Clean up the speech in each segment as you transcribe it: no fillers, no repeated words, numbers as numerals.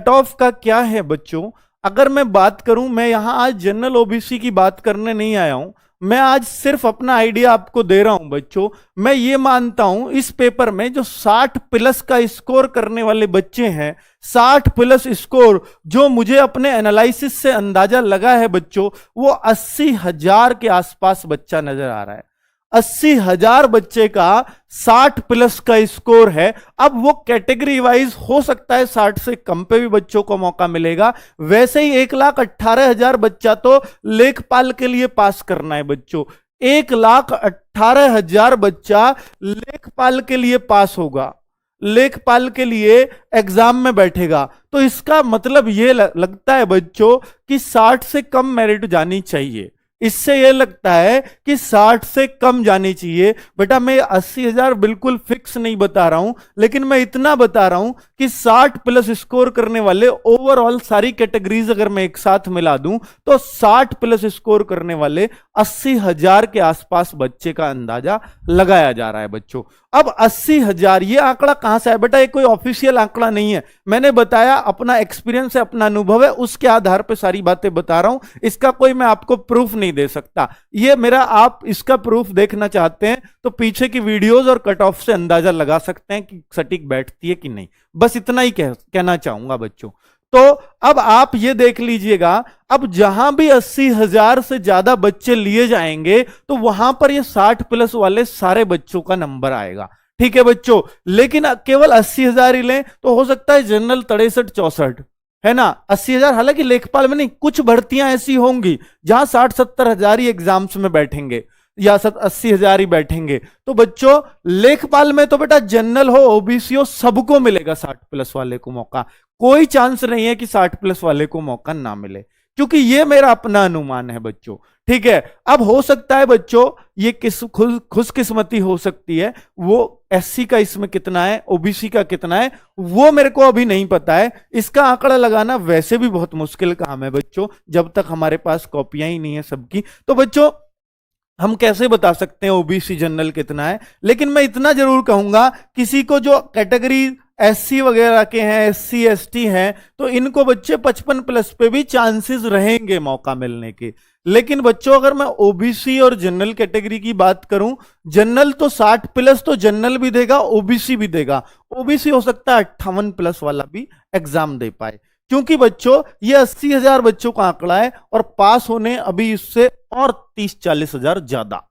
Cut off का क्या है बच्चों, अगर मैं बात करूं, मैं यहां आज जनरल ओबीसी की बात करने नहीं आया हूं, मैं आज सिर्फ अपना आइडिया आपको दे रहा हूं बच्चों। मैं ये मानता हूं इस पेपर में जो 60 प्लस का स्कोर करने वाले बच्चे हैं, 60 प्लस स्कोर जो मुझे अपने एनालिसिस से अंदाजा लगा है बच्चों, वो 80,000 के आसपास बच्चा नजर आ रहा है। 80,000 बच्चे का 60 प्लस का स्कोर है। अब वो कैटेगरी वाइज हो सकता है 60 से कम पे भी बच्चों को मौका मिलेगा। वैसे ही 1,18,000 बच्चा तो लेखपाल के लिए पास करना है बच्चों। 1,18,000 बच्चा लेखपाल के लिए पास होगा, लेखपाल के लिए एग्जाम में बैठेगा। तो इसका मतलब यह लगता है बच्चों कि 60 से कम मेरिट जानी चाहिए। इससे यह लगता है कि 60 से कम जानी चाहिए। बेटा मैं 80,000 बिल्कुल फिक्स नहीं बता रहा हूं, लेकिन मैं इतना बता रहा हूं कि 60 प्लस स्कोर करने वाले ओवरऑल सारी कैटेगरीज अगर मैं एक साथ मिला दूं तो 60 प्लस स्कोर करने वाले 80,000 के आसपास बच्चे का अंदाजा लगाया जा रहा है बच्चों। अब 80,000 ये आंकड़ा कहां से है बेटा, ये कोई ऑफिशियल आंकड़ा नहीं है। मैंने बताया अपना एक्सपीरियंस है, अपना अनुभव है, उसके आधार पर सारी बातें बता रहा हूं। इसका कोई मैं आपको प्रूफ नहीं दे सकता। ये मेरा, आप इसका प्रूफ देखना चाहते हैं तो पीछे की वीडियोस और कट ऑफ से अंदाजा लगा सकते हैं कि सटीक बैठती है कि नहीं। बस इतना ही कहना चाहूंगा बच्चों। तो अब आप ये देख लीजिएगा, अब जहां भी 80,000 से ज्यादा बच्चे लिए जाएंगे तो वहां पर ये 60 प्लस वाले सारे बच्चों का नंबर आएगा। ठीक है बच्चों, लेकिन केवल 80,000 ही लें तो हो सकता है जनरल 63-64 है ना, 80,000। हालांकि लेखपाल में नहीं, कुछ भर्तियां ऐसी होंगी जहां 60-70,000 ही एग्जाम्स में बैठेंगे या 80,000 ही बैठेंगे। तो बच्चों लेखपाल में तो बेटा जनरल हो ओबीसी हो सबको मिलेगा 60 प्लस वाले को मौका। कोई चांस नहीं है कि 60 प्लस वाले को मौका ना मिले, क्योंकि ये मेरा अपना अनुमान है बच्चों। ठीक है, अब हो सकता है बच्चों ये खुशकिस्मती हो सकती है, वो एससी का इसमें कितना है, ओबीसी का कितना है, वो मेरे को अभी नहीं पता है। इसका आंकड़ा लगाना वैसे भी बहुत मुश्किल काम है बच्चों, जब तक हमारे पास कॉपियां ही नहीं है सबकी। तो बच्चों हम कैसे बता सकते हैं ओबीसी जनरल कितना है। लेकिन मैं इतना जरूर कहूंगा, किसी को जो कैटेगरी एससी वगैरह के हैं, एससी एसटी हैं, तो इनको बच्चे 55 प्लस पे भी चांसेस रहेंगे मौका मिलने के। लेकिन बच्चों अगर मैं ओबीसी और जनरल कैटेगरी की बात करूं, जनरल तो 60 प्लस तो जनरल भी देगा, ओबीसी भी देगा। ओबीसी हो सकता है 58 प्लस वाला भी एग्जाम दे पाए, क्योंकि बच्चों ये 80,000 बच्चों का आंकड़ा है और पास होने अभी इससे और 30-40 हजार ज्यादा।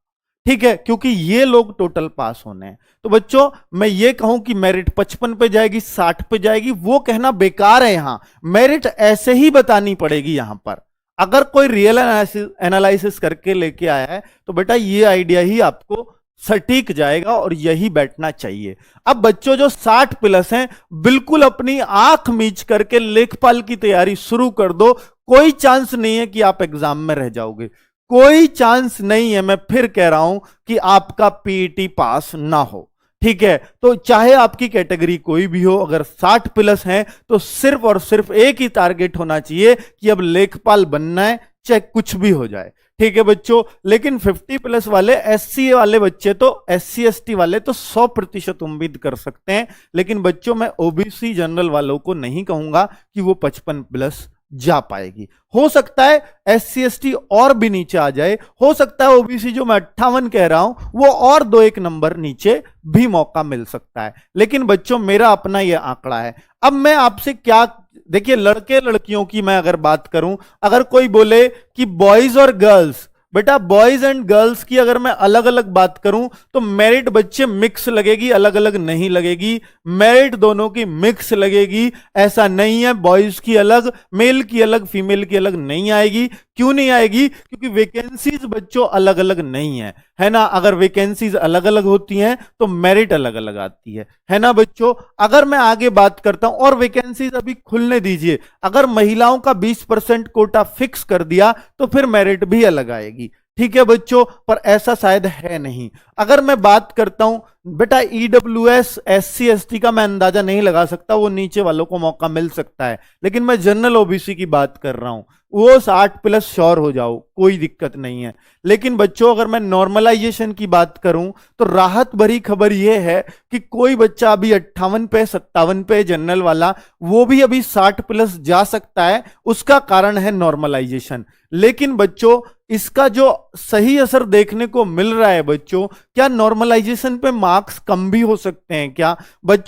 ठीक है, क्योंकि ये लोग टोटल पास होने हैं। तो बच्चों मैं ये कहूं कि मेरिट 55 पे जाएगी, 60 पे जाएगी, वो कहना बेकार है। यहां मेरिट ऐसे ही बतानी पड़ेगी। यहां पर अगर कोई रियल एनालिसिस करके लेके आया है तो बेटा ये आइडिया ही आपको सटीक जाएगा और यही बैठना चाहिए। अब बच्चों जो 60 प्लस हैं, बिल्कुल अपनी आंख मीच करके लेखपाल की तैयारी शुरू कर दो। कोई चांस नहीं है कि आप एग्जाम में रह जाओगे, कोई चांस नहीं है। मैं फिर कह रहा हूं कि आपका पीईटी पास ना हो। ठीक है, तो चाहे आपकी कैटेगरी कोई भी हो, अगर 60 प्लस हैं तो सिर्फ और सिर्फ एक ही टारगेट होना चाहिए कि अब लेखपाल बनना है, चाहे कुछ भी हो जाए। ठीक है बच्चों, लेकिन 50 प्लस वाले एससी वाले बच्चे तो, एससी एसटी वाले तो 100% उम्मीद कर सकते हैं। लेकिन बच्चों मैं ओबीसी जनरल वालों को नहीं कहूंगा कि वो 55 प्लस जा पाएगी। हो सकता है एससी एसटी और भी नीचे आ जाए, हो सकता है ओबीसी जो मैं 58 कह रहा हूं वो और 2-1 नंबर नीचे भी मौका मिल सकता है। लेकिन बच्चों मेरा अपना यह आंकड़ा है। अब मैं आपसे क्या, देखिए लड़के लड़कियों की मैं अगर बात करूं, अगर कोई बोले कि बॉयज और गर्ल्स, बेटा बॉयज एंड गर्ल्स की अगर मैं अलग अलग बात करूं तो मेरिट बच्चे मिक्स लगेगी, अलग अलग नहीं लगेगी। मेरिट दोनों की मिक्स लगेगी, ऐसा नहीं है बॉयज की अलग, मेल की अलग, फीमेल की अलग नहीं आएगी। क्यों नहीं आएगी? क्योंकि वैकेंसीज बच्चों अलग अलग नहीं है ना। अगर वैकेंसीज अलग अलग होती हैं तो मेरिट अलग अलग आती है ना बच्चों। अगर मैं आगे बात करता हूं, और वैकेंसीज अभी खुलने दीजिए, अगर महिलाओं का 20% कोटा फिक्स कर दिया तो फिर मेरिट भी अलग आएगी। ठीक है बच्चों, पर ऐसा शायद है नहीं। अगर मैं बात करता हूं बेटा ईडब्ल्यूएस SC ST का मैं अंदाजा नहीं लगा सकता, वो नीचे वालों को मौका मिल सकता है, लेकिन मैं जनरल ओबीसी की बात कर रहा हूं, वो 60+ श्योर हो जाओ, कोई दिक्कत नहीं है। लेकिन बच्चों अगर मैं नॉर्मलाइजेशन की बात करूं तो राहत भरी खबर यह है कि कोई बच्चा अभी 58 पे 57 पे जनरल वाला, वो भी अभी 60+ जा सकता है, उसका कारण है नॉर्मलाइजेशन। लेकिन बच्चों इसका जो सही असर देखने को मिल रहा है बच्चों, क्या नॉर्मलाइजेशन पे मार्क्स कम भी हो सकते हैं क्या बच्चों?